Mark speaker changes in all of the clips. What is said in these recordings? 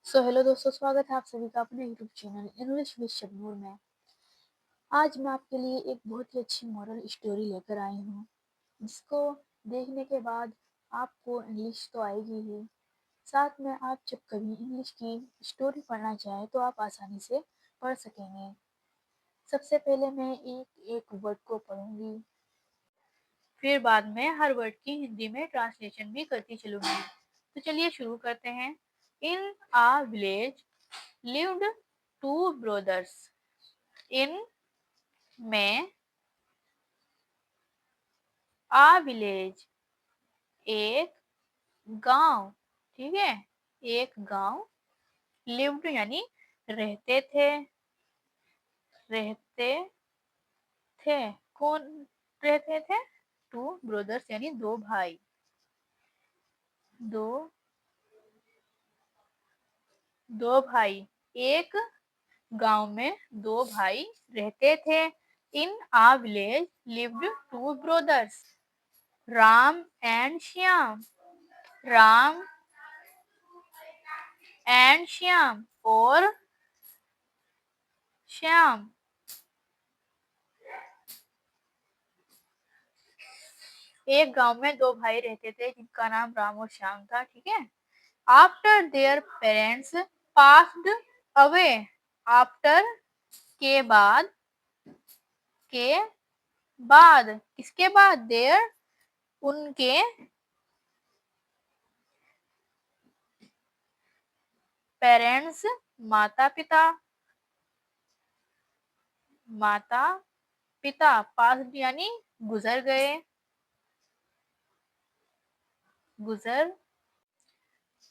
Speaker 1: Hello दोस्तों, स्वागत है आप सभी का अपने YouTube channel English with Shabnoor में। आज मैं आपके लिए एक बहुत ही अच्छी मॉरल स्टोरी लेकर आई हूँ, जिसको देखने के बाद आपको इंग्लिश तो आएगी ही, साथ में आप जब कभी इंग्लिश की स्टोरी पढ़ना चाहें तो आप आसानी से पढ़ सकेंगे। सबसे पहले मैं एक एक वर्ड को पढ़ूंगी, फिर बाद में हर वर्ड की हिंदी में ट्रांसलेशन भी करती चलूंगी। तो चलिए शुरू करते हैं। इन a village lived two brothers. In में a village, एक गांव, ठीक है, एक गांव, lived यानी रहते थे, रहते थे, कौन रहते थे? टू ब्रदर्स यानी दो भाई, दो दो भाई, एक गांव में दो भाई रहते थे। In a village lived two brothers, Ram and Shyam, Ram and Shyam और श्याम। एक गांव में दो भाई रहते थे जिनका नाम राम और श्याम था, ठीक है। After their parents passed away, after के बाद, के बाद, किसके बाद? देयर उनके, पेरेंट्स माता पिता, माता पिता, पास्ड यानी गुजर गए, गुजर,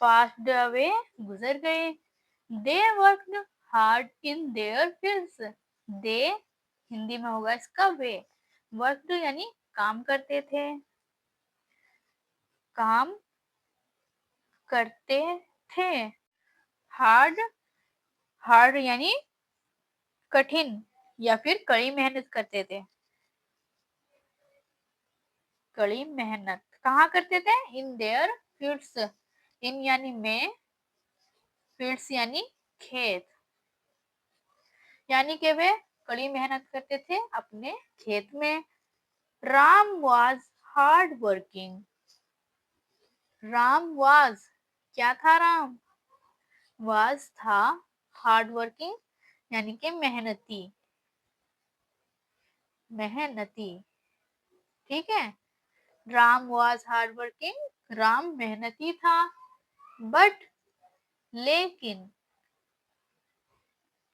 Speaker 1: पास्ड अवे गुजर गए। They worked hard in their fields, they Hindi में होगा इसका वे, वर्कड यानी काम करते थे, काम करते थे। हार्ड, हार्ड यानी कठिन या फिर कड़ी मेहनत करते थे, कड़ी मेहनत कहाँ करते थे? इन देयर फील्ड्स, इन यानी में, फील्ड्स यानी खेत, यानी कि वे कड़ी मेहनत करते थे अपने खेत में। Ram was hard working, Ram was, क्या था राम? was था हार्ड वर्किंग यानी कि मेहनती, मेहनती, ठीक है। Ram was hard working, Ram मेहनती था। बट, लेकिन,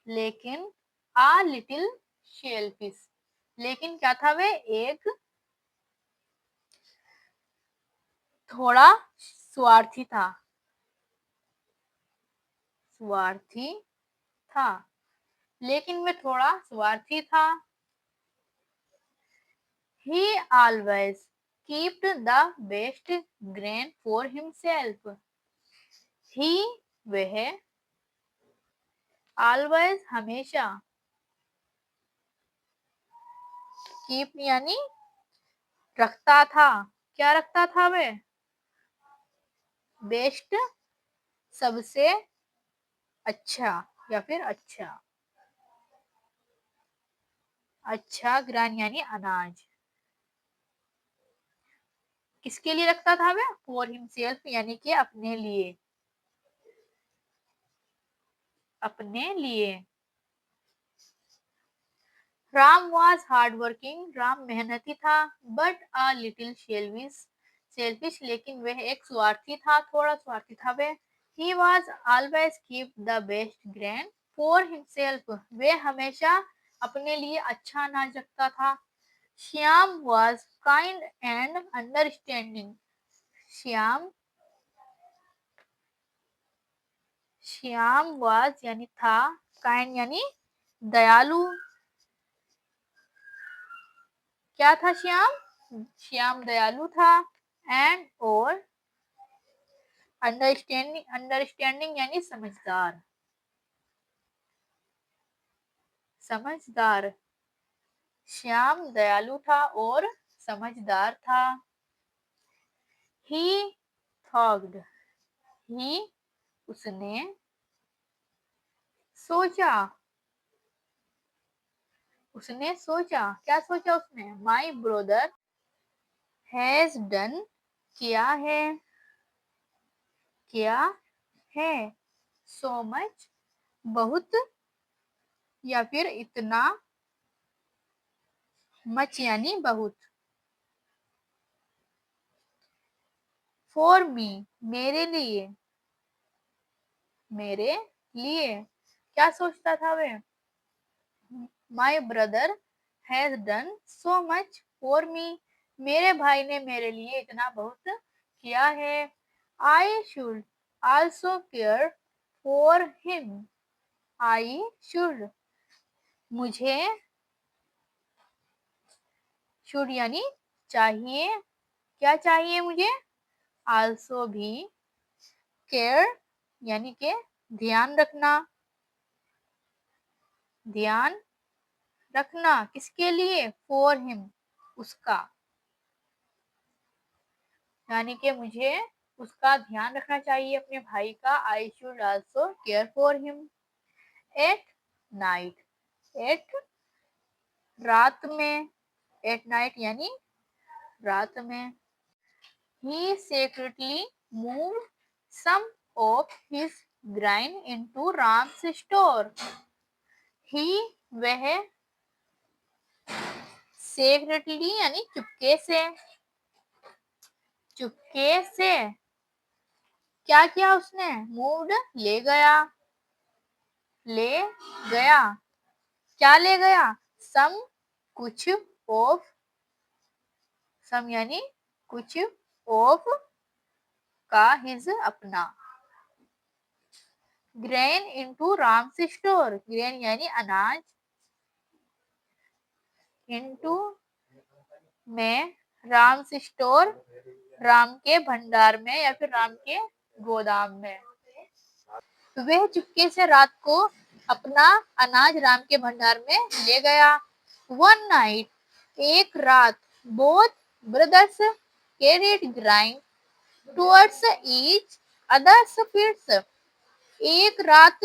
Speaker 1: लेकिन आ लिटिल शेलफिश, लेकिन क्या था? वे एक थोड़ा स्वार्थी था, स्वार्थी था, लेकिन वह थोड़ा स्वार्थी था। He always kept the best grain for himself. He वह, always हमेशा, keep यानी रखता था, क्या रखता था वह? बेस्ट सबसे अच्छा या फिर अच्छा, अच्छा ग्रान यानी अनाज, किसके लिए रखता था वह? फॉर हिमसेल्फ यानी कि अपने लिए, अपने लिए। Ram was hard working, Ram मेहनती था। बट अ लिटिल शेल्विश, सेल्फिश लेकिन वह एक स्वार्थी था, थोड़ा स्वार्थी था वह। ही was always keep the best grain for himself, वह हमेशा अपने लिए अच्छा अनाज रखता था। Shyam was kind and understanding, Shyam, Shyam was यानी था, kind यानी दयालु, क्या था श्याम? श्याम दयालु था। एंड और अंडरस्टैंडिंग, अंडरस्टैंडिंग यानी समझदार, समझदार, श्याम दयालु था और समझदार था। ही थॉग्ड, ही उसने, सोचा, उसने सोचा, क्या सोचा उसने? माई ब्रदर हैज डन, किया है, क्या है, सो मच, बहुत, या फिर इतना, मच यानी बहुत, फॉर मी, मेरे लिए, मेरे लिए, क्या सोचता था वे? My brother has done so much for me, मेरे भाई ने मेरे लिए इतना बहुत किया है। I should also care for him, I should, मुझे, शुड यानी चाहिए, क्या चाहिए मुझे? आल्सो भी, केयर यानी के ध्यान रखना, ध्यान रखना, किसके लिए? फॉर हिम, उसका, यानी कि मुझे उसका ध्यान रखना चाहिए, अपने भाई का। I should also care for him. At night, at रात में, एट नाइट यानी रात में। ही secretly moved some of his grain into Ram's store, ही वह, secretly यानी चुपके से, चुपके से क्या किया उसने? मूव्ड ले गया, ले गया, क्या ले गया? सम कुछ, ऑफ, सम यानी कुछ, ऑफ का, हिज अपना। Grain into Ram's store, grain यानी अनाज, इनटू में, राम्स स्टोर राम के भंडार में या फिर राम के गोदाम में। वह चुपके से रात को अपना अनाज राम के भंडार में ले गया। वन नाइट, एक रात, both brothers carried groin towards each others fields, एक रात,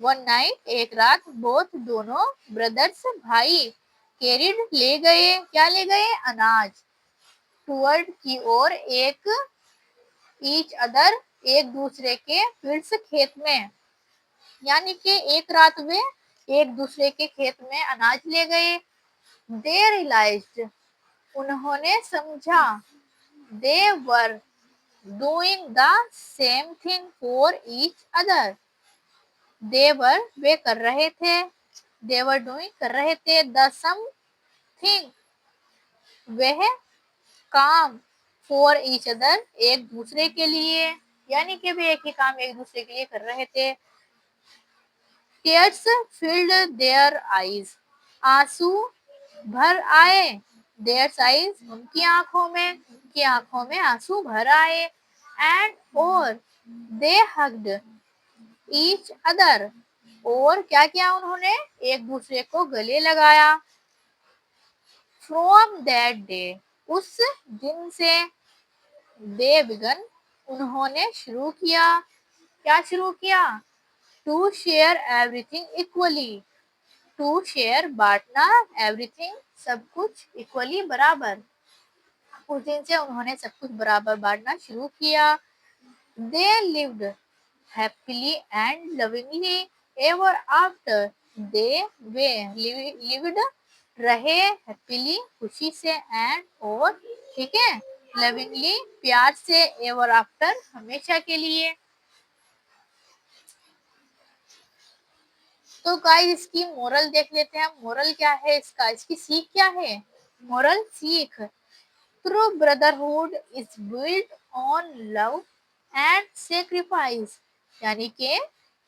Speaker 1: वन नाइट एक रात, बोथ दोनों, ब्रदर्स भाई, कैरिड ले गए, क्या ले गए? अनाज, टुवर्ड की ओर, एक, ईच अदर एक दूसरे के, फील्ड्स खेत में, यानी कि एक रात वे एक दूसरे के खेत में अनाज ले गए। दे रियलाइज्ड, उन्होंने समझा, they were doing the same thing for each other, they were वे कर रहे थे, देवर डूइंग कर रहे थे, द सम थिंग वह काम, फॉर ईच अदर एक दूसरे के लिए, यानी कि वे एक ही काम एक दूसरे के लिए कर रहे थे। टीयर्स फिल्ड देयर आईज, आंसू भर आए, देयर आईज उनकी आंखों में, उनकी आंखों में आंसू भर आए। एंड और दे हग्ड ईच अदर, और क्या किया उन्होंने? एक दूसरे को गले लगाया। फ्रॉम दैट डे, उस दिन से, दे बिगन उन्होंने शुरू किया, क्या शुरू किया? To share everything equally, to share बांटना, एवरीथिंग सब कुछ, इक्वली बराबर, उस दिन से उन्होंने सब कुछ बराबर बांटना शुरू किया। They lived happily and lovingly ever after, they way lived रहे, हैप्पीली खुशी से, एंड और, ठीक है, लविंगली प्यार से, एवर आफ्टर हमेशा के लिए। तो गाइस इसकी मोरल देख लेते हैं, मोरल क्या है इसका, इसकी सीख क्या है? मोरल सीख, true brotherhood is built on love and sacrifice, यानी के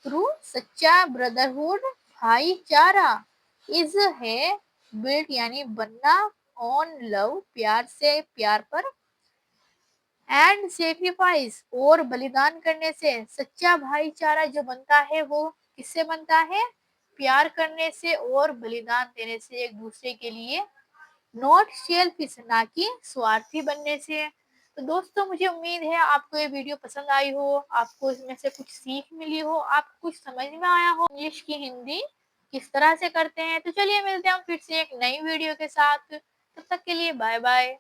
Speaker 1: ट्रू सच्चा ब्रदरहुड भाईचारा, इज है, बिल्ट यानी बनना, ऑन लव प्यार से, प्यार पर, एंड सेक्रीफाइस और बलिदान करने से। सच्चा भाईचारा जो बनता है वो किससे बनता है? प्यार करने से और बलिदान देने से एक दूसरे के लिए। नॉट सेल्फिश, ना कि स्वार्थी बनने से। तो दोस्तों मुझे उम्मीद है आपको ये वीडियो पसंद आई हो, आपको इसमें से कुछ सीख मिली हो, आपको कुछ समझ में आया हो इंग्लिश की हिंदी किस तरह से करते हैं। तो चलिए मिलते हैं हम फिर से एक नई वीडियो के साथ। तब तक के लिए बाय बाय।